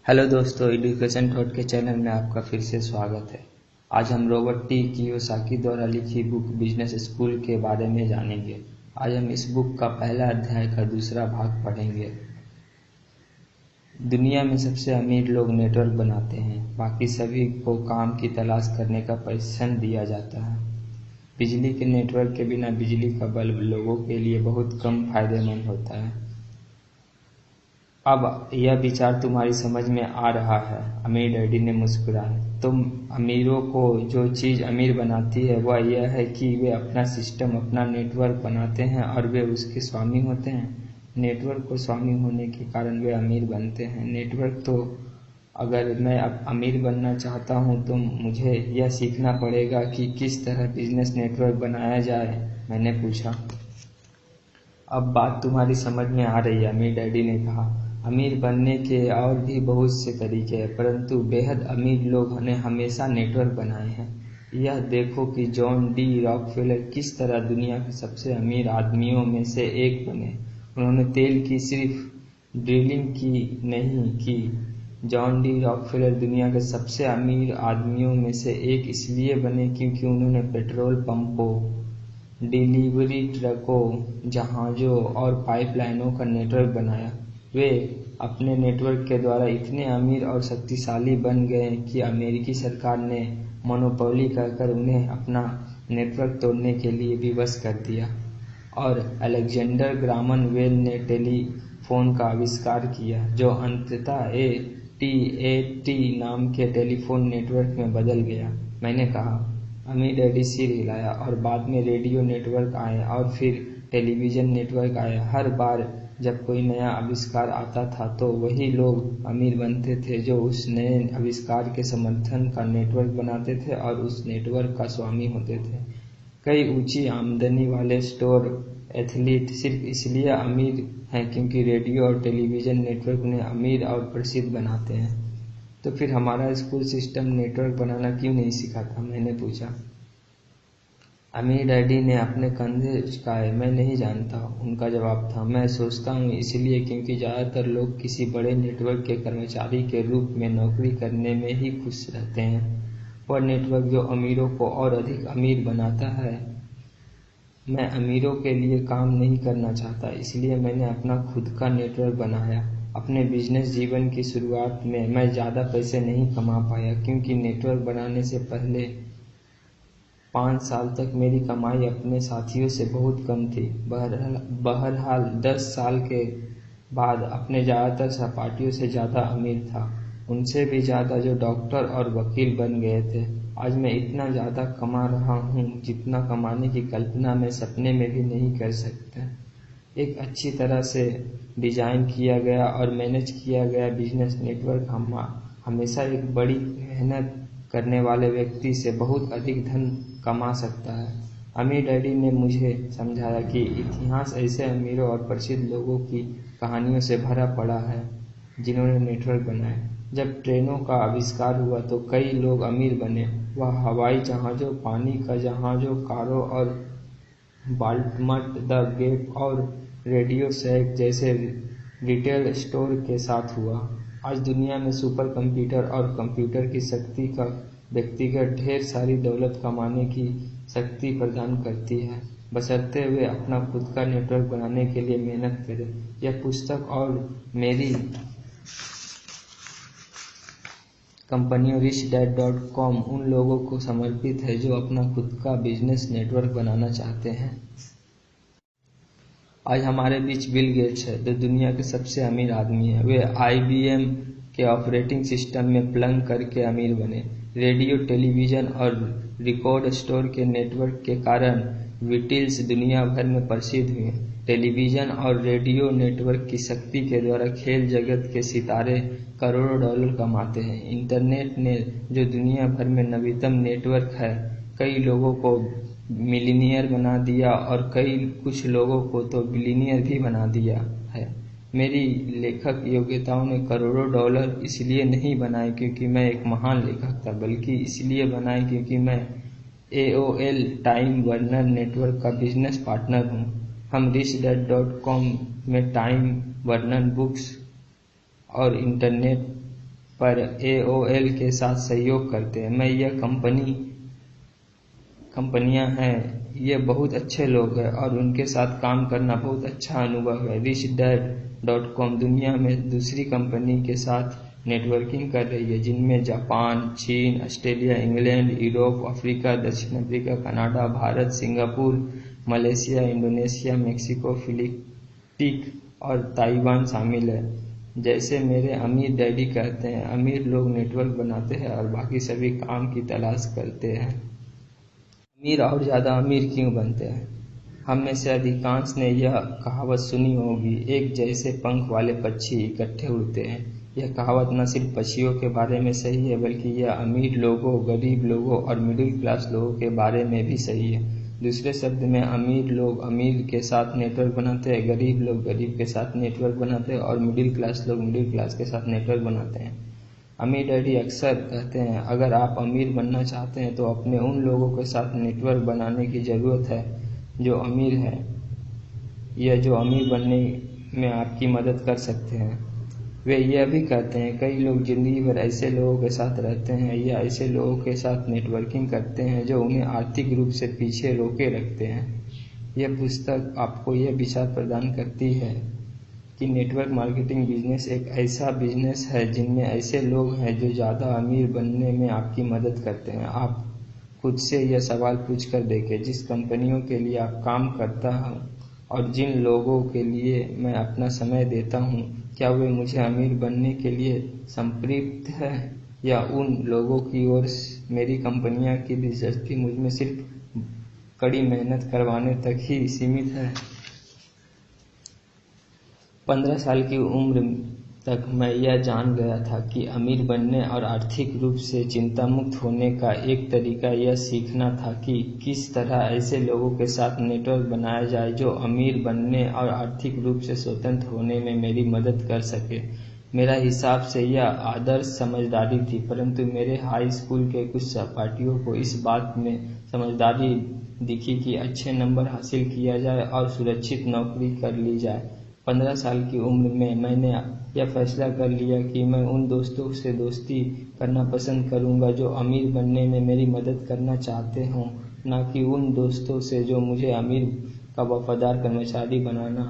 Hello दोस्तों, education thought के channel में आपका फिर से स्वागत है। आज हम रॉबर्ट टी कियोसाकी द्वारा लिखी बुक बिजनेस स्कूल के बारे में जानेंगे। आज हम इस बुक का पहला अध्याय का दूसरा भाग पढ़ेंगे। दुनिया में सबसे अमीर लोग नेटवर्क बनाते हैं, बाकी सभी को काम की तलाश करने का प्रशिक्षण दिया जाता है। बिजली के नेटवर्क के बिना बिजली का बल्ब लोगों के लिए बहुत कम फायदेमंद होता है। अब यह विचार तुम्हारी समझ में आ रहा है, अमीर डैडी ने मुस्कुराया। तुम अमीरों को जो चीज़ अमीर बनाती है वह यह है कि वे अपना सिस्टम, अपना नेटवर्क बनाते हैं और वे उसके स्वामी होते हैं। नेटवर्क को स्वामी होने के कारण वे अमीर बनते हैं। नेटवर्क तो अगर मैं अब अमीर बनना चाहता हूँ तो मुझे यह सीखना पड़ेगा कि किस तरह बिजनेस नेटवर्क बनाया जाए, मैंने पूछा। अब बात तुम्हारी समझ में आ रही है, अमीर डैडी ने कहा। अमीर बनने के और भी बहुत से तरीके हैं, परंतु बेहद अमीर लोग ने हमेशा नेटवर्क बनाए हैं। यह देखो कि जॉन डी रॉकफेलर किस तरह दुनिया के सबसे अमीर आदमियों में से एक बने। उन्होंने तेल की सिर्फ ड्रिलिंग की नहीं की। जॉन डी रॉकफेलर दुनिया के सबसे अमीर आदमियों में से एक इसलिए बने क्योंकि उन्होंने पेट्रोल पंपों, डिलीवरी ट्रकों, जहाज़ों और पाइपलाइनों का नेटवर्क बनाया। वे अपने नेटवर्क के द्वारा इतने अमीर और शक्तिशाली बन गए कि अमेरिकी सरकार ने मोनोपोली कहकर उन्हें अपना नेटवर्क तोड़ने के लिए विवश कर दिया। और अलेक्जेंडर ग्राहम बेल ने टेलीफोन का आविष्कार किया, जो अंततः AT&T नाम के टेलीफोन नेटवर्क में बदल गया, मैंने कहा। अमीर डैडी सिर हिलाया। और बाद में रेडियो नेटवर्क आए और फिर टेलीविज़न नेटवर्क आया। हर बार जब कोई नया आविष्कार आता था तो वही लोग अमीर बनते थे जो उस नए आविष्कार के समर्थन का नेटवर्क बनाते थे और उस नेटवर्क का स्वामी होते थे। कई ऊंची आमदनी वाले स्टोर एथलीट सिर्फ इसलिए अमीर हैं क्योंकि रेडियो और टेलीविज़न नेटवर्क उन्हें अमीर और प्रसिद्ध बनाते हैं। तो फिर हमारा स्कूल सिस्टम नेटवर्क बनाना क्यों नहीं सिखाता, मैंने पूछा। अमीर डैडी ने अपने कंधे उचकाए। मैं नहीं जानता, उनका जवाब था। मैं सोचता हूँ इसलिए क्योंकि ज़्यादातर लोग किसी बड़े नेटवर्क के कर्मचारी के रूप में नौकरी करने में ही खुश रहते हैं। वह नेटवर्क जो अमीरों को और अधिक अमीर बनाता है। मैं अमीरों के लिए काम नहीं करना चाहता, इसलिए मैंने अपना खुद का नेटवर्क बनाया। अपने बिजनेस जीवन की शुरुआत में मैं ज़्यादा पैसे नहीं कमा पाया क्योंकि नेटवर्क बनाने से पहले 5 साल तक मेरी कमाई अपने साथियों से बहुत कम थी। बहरहाल 10 साल के बाद अपने ज़्यादातर सहपाठियों से ज़्यादा अमीर था, उनसे भी ज़्यादा जो डॉक्टर और वकील बन गए थे। आज मैं इतना ज़्यादा कमा रहा हूँ जितना कमाने की कल्पना मैं सपने में भी नहीं कर सकता। एक अच्छी तरह से डिज़ाइन किया गया और मैनेज किया गया बिजनेस नेटवर्क हमेशा एक बड़ी मेहनत करने वाले व्यक्ति से बहुत अधिक धन कमा सकता है। अमीर डैडी ने मुझे समझाया कि इतिहास ऐसे अमीरों और प्रसिद्ध लोगों की कहानियों से भरा पड़ा है जिन्होंने नेटवर्क बनाए। जब ट्रेनों का आविष्कार हुआ तो कई लोग अमीर बने। वह हवाई जहाज़ों, पानी का जहाज़ों, कारों और बाल्टमट द गेट और रेडियो शैक जैसे रिटेल स्टोर के साथ हुआ। आज दुनिया में सुपर कंप्यूटर और कंप्यूटर की शक्ति का व्यक्तिगत ढेर सारी दौलत कमाने की शक्ति प्रदान करती है, बशर्ते वे अपना खुद का नेटवर्क बनाने के लिए मेहनत करें। यह पुस्तक और मेरी कंपनी richdad.com उन लोगों को समर्पित है जो अपना खुद का बिजनेस नेटवर्क बनाना चाहते हैं। आज हमारे बीच बिल गेट्स है, जो दुनिया के सबसे अमीर आदमी है। वे IBM के ऑपरेटिंग सिस्टम में प्लग करके अमीर बने। रेडियो, टेलीविज़न और रिकॉर्ड स्टोर के नेटवर्क के कारण बीटल्स दुनिया भर में प्रसिद्ध हुए। टेलीविज़न और रेडियो नेटवर्क की शक्ति के द्वारा खेल जगत के सितारे करोड़ों डॉलर कमाते हैं। इंटरनेट ने, जो दुनिया भर में नवीनतम नेटवर्क है, कई लोगों को मिलीनियर बना दिया और कुछ लोगों को तो बिलियनियर भी बना दिया है। मेरी लेखक योग्यताओं ने करोड़ों डॉलर इसलिए नहीं बनाए क्योंकि मैं एक महान लेखक था, बल्कि इसलिए बनाए क्योंकि मैं AOL टाइम वार्नर नेटवर्क का बिजनेस पार्टनर हूँ। हम richdad.com में टाइम वार्नर बुक्स और इंटरनेट पर AOL के साथ सहयोग करते हैं। मैं यह कंपनियां हैं, ये बहुत अच्छे लोग हैं और उनके साथ काम करना बहुत अच्छा अनुभव है। RichDad.com दुनिया में दूसरी कंपनी के साथ नेटवर्किंग कर रही है, जिनमें जापान, चीन, ऑस्ट्रेलिया, इंग्लैंड, यूरोप, अफ्रीका, दक्षिण Africa, Canada, Bharat, Singapore, Malaysia, Indonesia, Mexico, Philippines और ताइवान शामिल है। जैसे मेरे अमीर डैडी कहते हैं, अमीर लोग नेटवर्क बनाते हैं और बाकी सभी काम की तलाश करते हैं। अमीर और ज़्यादा अमीर क्यों बनते हैं? हम में से अधिकांश ने यह कहावत सुनी होगी, एक जैसे पंख वाले पक्षी इकट्ठे उड़ते हैं। यह कहावत न सिर्फ पक्षियों के बारे में सही है, बल्कि यह अमीर लोगों, गरीब लोगों और मिडिल क्लास लोगों के बारे में भी सही है। दूसरे शब्द में, अमीर लोग अमीर के साथ नेटवर्क बनाते हैं, गरीब लोग गरीब के साथ नेटवर्क बनाते हैं और मिडिल क्लास लोग मिडिल क्लास के साथ नेटवर्क बनाते हैं। अमीर डैडी अक्सर कहते हैं, अगर आप अमीर बनना चाहते हैं तो अपने उन लोगों के साथ नेटवर्क बनाने की ज़रूरत है जो अमीर है, या जो अमीर बनने में आपकी मदद कर सकते हैं। वे यह भी कहते हैं, कई लोग जिंदगी भर ऐसे लोगों के साथ रहते हैं या ऐसे लोगों के साथ नेटवर्किंग करते हैं जो उन्हें आर्थिक रूप से पीछे रोके रखते हैं। यह पुस्तक आपको यह विचार प्रदान करती है कि नेटवर्क मार्केटिंग बिजनेस एक ऐसा बिजनेस है जिनमें ऐसे लोग हैं जो ज़्यादा अमीर बनने में आपकी मदद करते हैं। आप खुद से यह सवाल पूछ कर देखें, जिस कंपनियों के लिए आप काम करता हूँ और जिन लोगों के लिए मैं अपना समय देता हूँ, क्या वे मुझे अमीर बनने के लिए संतृप्त है, या उन लोगों की ओर मेरी कंपनियां की दिलचस्पी मुझमें सिर्फ कड़ी मेहनत करवाने तक ही सीमित है। 15 साल की उम्र तक मैं यह जान गया था कि अमीर बनने और आर्थिक रूप से चिंता मुक्त होने का एक तरीका यह सीखना था कि किस तरह ऐसे लोगों के साथ नेटवर्क बनाया जाए जो अमीर बनने और आर्थिक रूप से स्वतंत्र होने में मेरी मदद कर सके। मेरा हिसाब से यह आदर्श समझदारी थी, परंतु मेरे हाई स्कूल के कुछ सहपाठियों को इस बात में समझदारी दिखी कि अच्छे नंबर हासिल किया जाए और सुरक्षित नौकरी कर ली जाए। 15 साल की उम्र में मैंने यह फैसला कर लिया कि मैं उन दोस्तों से दोस्ती करना पसंद करूंगा जो अमीर बनने में मेरी मदद करना चाहते हों, न कि उन दोस्तों से जो मुझे अमीर का वफादार कर्मचारी बनाना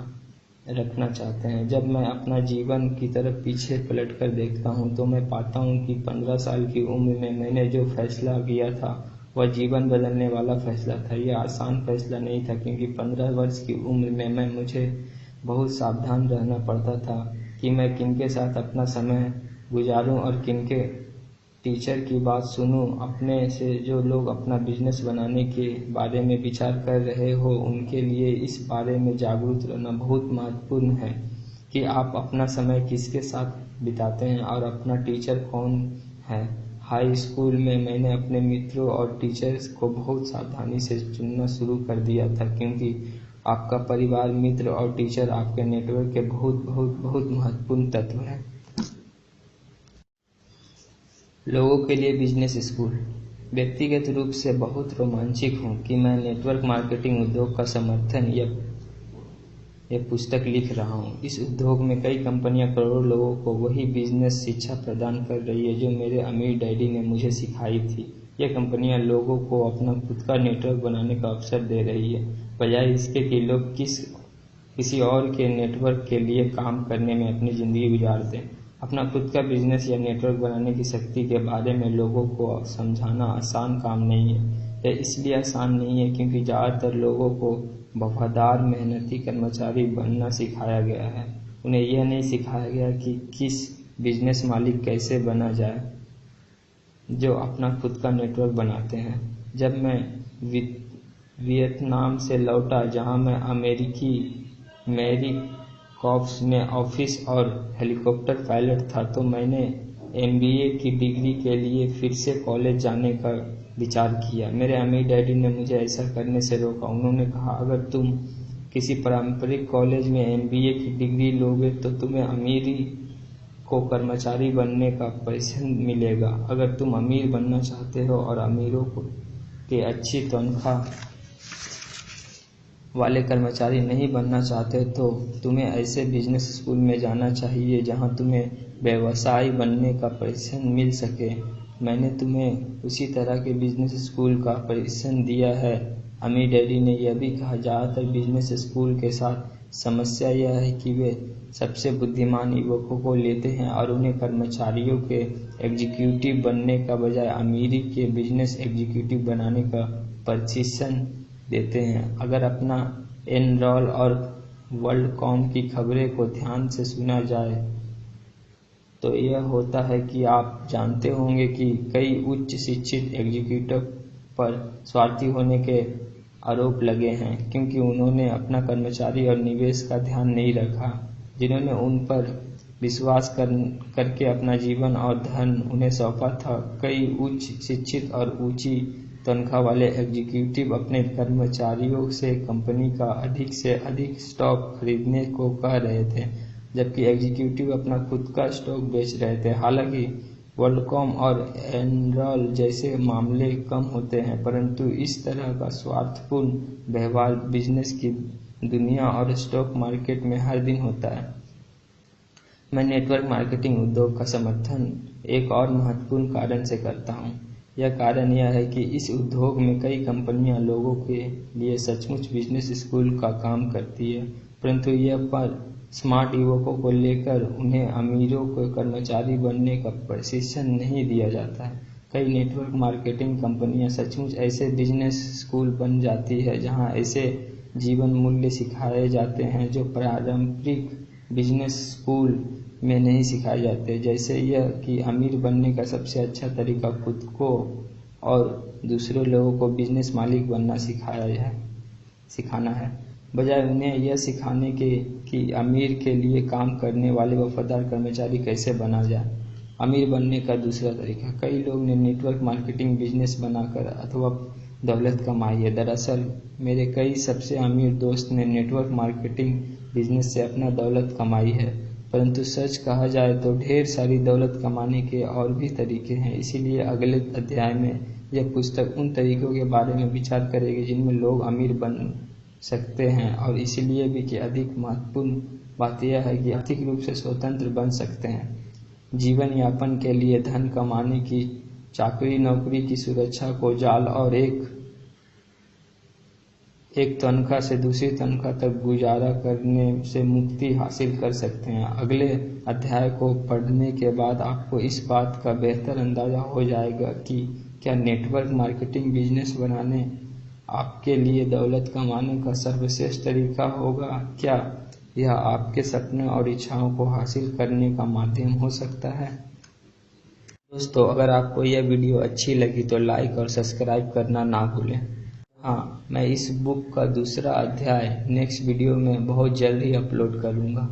रखना चाहते हैं। जब मैं अपना जीवन की तरफ पीछे पलट कर देखता हूँ तो मैं पाता हूँ कि 15 साल की उम्र में मैंने जो फैसला किया था वह जीवन बदलने वाला फैसला था। यह आसान फैसला नहीं था, क्योंकि 15 वर्ष की उम्र में मुझे बहुत सावधान रहना पड़ता था कि मैं किनके साथ अपना समय गुजारूं और किनके टीचर की बात सुनूं। अपने से जो लोग अपना बिजनेस बनाने के बारे में विचार कर रहे हो, उनके लिए इस बारे में जागरूक रहना बहुत महत्वपूर्ण है कि आप अपना समय किसके साथ बिताते हैं और अपना टीचर कौन है। हाई स्कूल में मैंने अपने मित्रों और टीचर्स को बहुत सावधानी से चुनना शुरू कर दिया था, क्योंकि आपका परिवार, मित्र और टीचर आपके नेटवर्क के बहुत महत्वपूर्ण तत्व हैं। लोगों के लिए बिजनेस स्कूल। व्यक्तिगत रूप से बहुत रोमांचित हूँ कि मैं नेटवर्क मार्केटिंग उद्योग का समर्थन यह पुस्तक लिख रहा हूँ। इस उद्योग में कई कंपनियां करोड़ों लोगों को वही बिजनेस शिक्षा प्रदान कर रही है जो मेरे अमीर डैडी ने मुझे सिखाई थी। यह कंपनियां लोगों को अपना खुद का नेटवर्क बनाने का अवसर दे रही है, बजाय इसके कि लोग किसी और के नेटवर्क के लिए काम करने में अपनी ज़िंदगी गुजार दें। अपना खुद का बिजनेस या नेटवर्क बनाने की शक्ति के बारे में लोगों को समझाना आसान काम नहीं है। यह इसलिए आसान नहीं है क्योंकि ज़्यादातर लोगों को वफादार, मेहनती कर्मचारी बनना सिखाया गया है। उन्हें यह नहीं सिखाया गया कि किस बिजनेस मालिक कैसे बना जाए जो अपना खुद का नेटवर्क बनाते हैं। जब मैं वियतनाम से लौटा, जहां मैं अमेरिकी मैरी कॉर्प्स में ऑफिस और हेलीकॉप्टर पायलट था, तो मैंने MBA की डिग्री के लिए फिर से कॉलेज जाने का विचार किया। मेरे अमीर डैडी ने मुझे ऐसा करने से रोका। उन्होंने कहा, अगर तुम किसी पारंपरिक कॉलेज में MBA की डिग्री लोगे तो तुम्हें अमीरी को कर्मचारी बनने का पैसा मिलेगा। अगर तुम अमीर बनना चाहते हो और अमीरों के अच्छी तनख्वाह वाले कर्मचारी नहीं बनना चाहते तो तुम्हें ऐसे बिजनेस स्कूल में जाना चाहिए जहां तुम्हें व्यवसायी बनने का प्रशिक्षण मिल सके। मैंने तुम्हें उसी तरह के बिजनेस स्कूल का प्रशिक्षण दिया है। अमीर डैडी ने यह भी कहा, ज़्यादातर बिजनेस स्कूल के साथ समस्या यह है कि वे सबसे बुद्धिमान युवकों को लेते हैं और उन्हें कर्मचारियों के एग्जीक्यूटिव बनने का बजाय अमीरी के बिजनेस एग्जीक्यूटिव बनाने का प्रशिक्षण देते हैं। अगर अपना एनरॉल और वर्ल्डकॉम की खबरें को ध्यान से सुना जाए तो यह होता है कि आप जानते होंगे कि कई उच्च शिक्षित एग्जीक्यूटिव पर स्वार्थी होने के आरोप लगे हैं क्योंकि उन्होंने अपना कर्मचारी और निवेश का ध्यान नहीं रखा, जिन्होंने उन पर विश्वास करके अपना जीवन और धन उन्हें सौंपा था। कई उच्च शिक्षित और ऊंची तनख्वाह वाले एग्जीक्यूटिव अपने कर्मचारियों से कंपनी का अधिक से अधिक स्टॉक खरीदने को कह रहे थे, जबकि एग्जीक्यूटिव अपना खुद का स्टॉक बेच रहे थे। हालांकि वर्ल्डकॉम और एनरॉल जैसे मामले कम होते हैं, परंतु इस तरह का स्वार्थपूर्ण व्यवहार बिजनेस की दुनिया और स्टॉक मार्केट में हर दिन होता है। मैं नेटवर्क मार्केटिंग उद्योग का समर्थन एक और महत्वपूर्ण कारण से करता हूँ। यह कारण यह है कि इस उद्योग में कई कंपनियां लोगों के लिए सचमुच बिजनेस स्कूल का काम करती है, परंतु यह पर स्मार्ट युवकों को लेकर उन्हें अमीरों को कर्मचारी बनने का प्रशिक्षण नहीं दिया जाता है। कई नेटवर्क मार्केटिंग कंपनियां सचमुच ऐसे बिजनेस स्कूल बन जाती है जहां ऐसे जीवन मूल्य सिखाए जाते हैं जो पारंपरिक बिजनेस स्कूल में नहीं सिखाए जाते, जैसे यह कि अमीर बनने का सबसे अच्छा तरीका खुद को और दूसरे लोगों को बिजनेस मालिक बनना सिखाना है, बजाय उन्हें यह सिखाने के कि अमीर के लिए काम करने वाले वफादार कर्मचारी कैसे बना जाए। अमीर बनने का दूसरा तरीका। कई लोग ने नेटवर्क मार्केटिंग बिजनेस बनाकर अथवा दौलत कमाई है। दरअसल मेरे कई सबसे अमीर दोस्त ने नेटवर्क मार्केटिंग बिजनेस से अपना दौलत कमाई है, परंतु सच कहा जाए तो ढेर सारी दौलत कमाने के और भी तरीके हैं। इसीलिए अगले अध्याय में यह पुस्तक उन तरीकों के बारे में विचार करेगी जिनमें लोग अमीर बन सकते हैं, और इसलिए भी कि अधिक महत्वपूर्ण बात यह है कि आर्थिक रूप से स्वतंत्र बन सकते हैं। जीवन यापन के लिए धन कमाने की चाकरी नौकरी की सुरक्षा को जाल और एक तनख्वाह से दूसरी तनख्वाह तक गुजारा करने से मुक्ति हासिल कर सकते हैं। अगले अध्याय को पढ़ने के बाद आपको इस बात का बेहतर अंदाजा हो जाएगा कि क्या नेटवर्क मार्केटिंग बिजनेस बनाने आपके लिए दौलत कमाने का सर्वश्रेष्ठ तरीका होगा। क्या यह आपके सपने और इच्छाओं को हासिल करने का माध्यम हो सकता है। दोस्तों, अगर आपको यह वीडियो अच्छी लगी तो लाइक और सब्सक्राइब करना ना भूलें। हाँ, मैं इस बुक का दूसरा अध्याय नेक्स्ट वीडियो में बहुत जल्द ही अपलोड करूँगा।